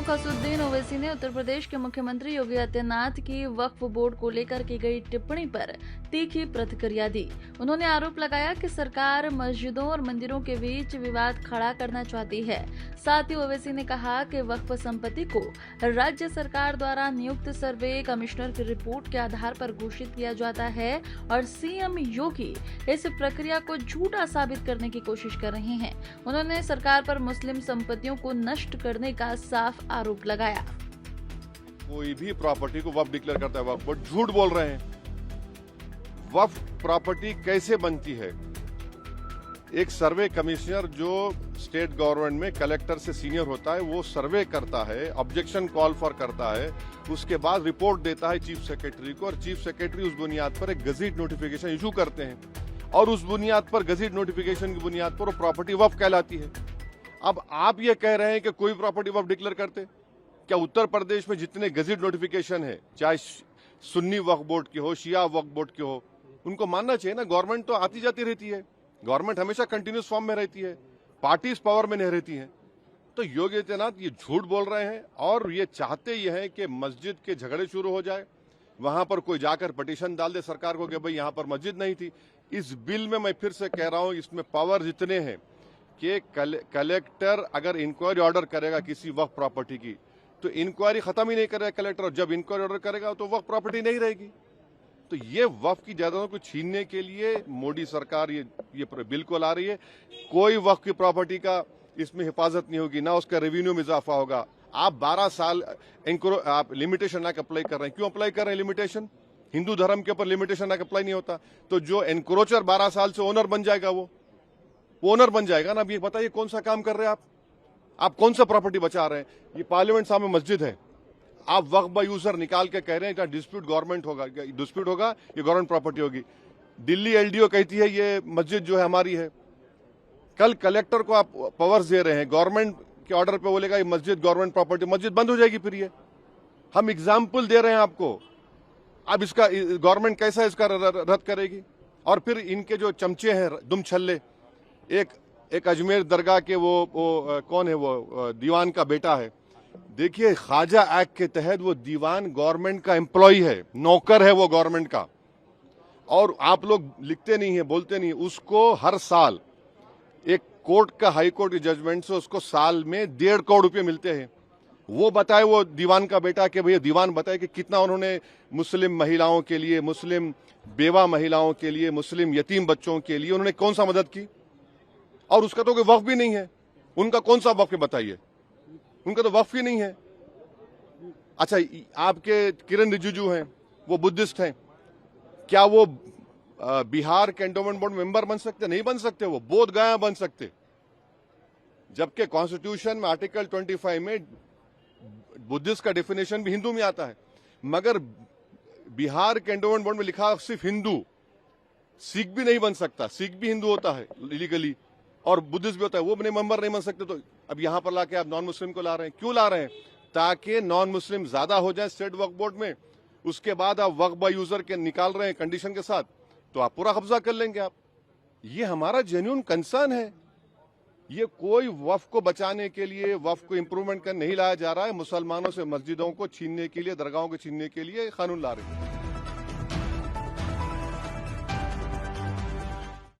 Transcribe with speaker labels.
Speaker 1: प्रमुख असदुद्दीन ओवैसी ने उत्तर प्रदेश के मुख्यमंत्री योगी आदित्यनाथ की वक्फ बोर्ड को लेकर की गई टिप्पणी पर तीखी प्रतिक्रिया दी। उन्होंने आरोप लगाया कि सरकार मस्जिदों और मंदिरों के बीच विवाद खड़ा करना चाहती है। साथ ही ओवैसी ने कहा कि वक्फ संपत्ति को राज्य सरकार द्वारा नियुक्त सर्वे कमिश्नर की रिपोर्ट के आधार पर घोषित किया जाता है और सीएम योगी इस प्रक्रिया को झूठा साबित करने की कोशिश कर रहे हैं। उन्होंने सरकार पर मुस्लिम संपत्तियों को नष्ट करने का साफ आरोप लगाया।
Speaker 2: कोई भी प्रॉपर्टी को वक्फ डिक्लेयर करता है, वक्फ बोर्ड झूठ बोल रहे हैं। वक्फ प्रॉपर्टी कैसे बनती है? एक सर्वे कमिश्नर जो स्टेट गवर्नमेंट में कलेक्टर से सीनियर होता है, वो सर्वे करता है, ऑब्जेक्शन कॉल फॉर करता है, उसके बाद रिपोर्ट देता है चीफ सेक्रेटरी को, और चीफ सेक्रेटरी उस बुनियाद पर एक गजीट नोटिफिकेशन इशू करते हैं और उस बुनियाद पर, गजीट नोटिफिकेशन की बुनियाद पर वो प्रॉपर्टी वक्फ कहलाती है। अब आप ये कह रहे हैं कि कोई प्रॉपर्टी वक्फ डिक्लेयर करते? क्या उत्तर प्रदेश में जितने गजीट नोटिफिकेशन है, चाहे सुन्नी वक्फ बोर्ड के हो, शिया वक्फ बोर्ड के हो, उनको मानना चाहिए ना। गवर्नमेंट तो आती जाती रहती है, गवर्नमेंट हमेशा कंटिन्यूस फॉर्म में रहती है, पार्टीज पावर में नहीं रहती हैं। तो योगी आदित्यनाथ ये झूठ बोल रहे हैं और ये चाहते ये हैं कि मस्जिद के झगड़े शुरू हो जाए, वहां पर कोई जाकर पिटीशन डाल दे सरकार को कि भाई यहां पर मस्जिद नहीं थी। इस बिल में मैं फिर से कह रहा हूं, इसमें पावर इतने हैं कि कलेक्टर अगर इंक्वायरी ऑर्डर करेगा किसी वक्फ प्रॉपर्टी की, तो इंक्वायरी खत्म ही नहीं करेगा कलेक्टर, और जब इंक्वायरी ऑर्डर करेगा तो वक्फ प्रॉपर्टी नहीं रहेगी। तो ये वक्फ की जायदादों को छीनने के लिए मोदी सरकार ये बिल को ला रही है। कोई वक्फ की प्रॉपर्टी का इसमें हिफाजत नहीं होगी, ना उसका रेवेन्यू में इजाफा होगा। आप 12 साल आप लिमिटेशन एक्ट अप्लाई कर रहे हैं। क्यों अप्लाई कर रहे हैं लिमिटेशन? हिंदू धर्म के ऊपर लिमिटेशन एक्ट अप्लाई नहीं होता। तो जो एनक्रोचर 12 साल से ओनर बन जाएगा, वो ओनर बन जाएगा ना। अब ये बताइए कौन सा काम कर रहे हैं आप कौन सा प्रॉपर्टी बचा रहे हैं? ये पार्लियामेंट सामने मस्जिद है, आप वक्फ बाय यूजर निकाल के कह रहे हैं कि डिस्प्यूट गवर्नमेंट होगा, डिस्प्यूट होगा, ये गवर्नमेंट प्रॉपर्टी होगी। दिल्ली एलडीओ कहती है ये मस्जिद जो है हमारी है। कल कलेक्टर को आप पावर्स दे रहे हैं, गवर्नमेंट के ऑर्डर पे बोलेगा ये मस्जिद गवर्नमेंट प्रॉपर्टी, मस्जिद बंद हो जाएगी। फिर ये हम एग्जाम्पल दे रहे हैं आपको। अब इसका गवर्नमेंट कैसा इसका रद्द करेगी? और फिर इनके जो चमचे हैं दुम छल्ले, एक अजमेर दरगाह के वो कौन है, वो दीवान का बेटा है। देखिए, ख्वाजा एक्ट के तहत वो दीवान गवर्नमेंट का एम्प्लॉय है, नौकर है वो गवर्नमेंट का। और आप लोग लिखते नहीं है, बोलते नहीं, उसको हर साल एक कोर्ट का, हाई कोर्ट के जजमेंट से उसको साल में 1.5 करोड़ रुपए मिलते हैं। वो बताए, वो दीवान का बेटा, कि भैया दीवान बताए कि कितना उन्होंने मुस्लिम महिलाओं के लिए, मुस्लिम बेवा महिलाओं के लिए, मुस्लिम यतीम बच्चों के लिए उन्होंने कौन सा मदद की। और उसका तो कोई वक्फ भी नहीं है। उनका कौन सा वक्फ है बताइए? उनका तो वक्फ ही नहीं है। अच्छा, आपके किरण रिजिजू हैं, वो बुद्धिस्ट हैं, क्या वो बिहार के एंडोमेंट बोर्ड मेंबर बन सकते? नहीं बन सकते। वो बोध गया बन सकते, जबकि कॉन्स्टिट्यूशन में आर्टिकल 25 में बुद्धिस्ट का डेफिनेशन भी हिंदू में आता है। मगर बिहार के एंडोमेंट बोर्ड में लिखा सिर्फ हिंदू, सिख भी नहीं बन सकता। सिख भी हिंदू होता है लीगली, और बुद्धिस्ट भी होता है, वो अपने मेंबर नहीं बन सकते। तो अब यहां पर लाके आप नॉन मुस्लिम को ला रहे हैं। क्यों ला रहे हैं? ताकि नॉन मुस्लिम ज्यादा हो जाए स्टेट वक्फ बोर्ड में। उसके बाद आप वक्फ बाय यूजर के निकाल रहे हैं कंडीशन के साथ, तो आप पूरा कब्जा कर लेंगे आप। ये हमारा जेन्युइन कंसर्न है। ये कोई वक्फ को बचाने के लिए, वक्फ को इंप्रूवमेंट करने नहीं लाया जा रहा है। मुसलमानों से मस्जिदों को छीनने के लिए, दरगाहों को छीनने के लिए कानून ला रहे हैं।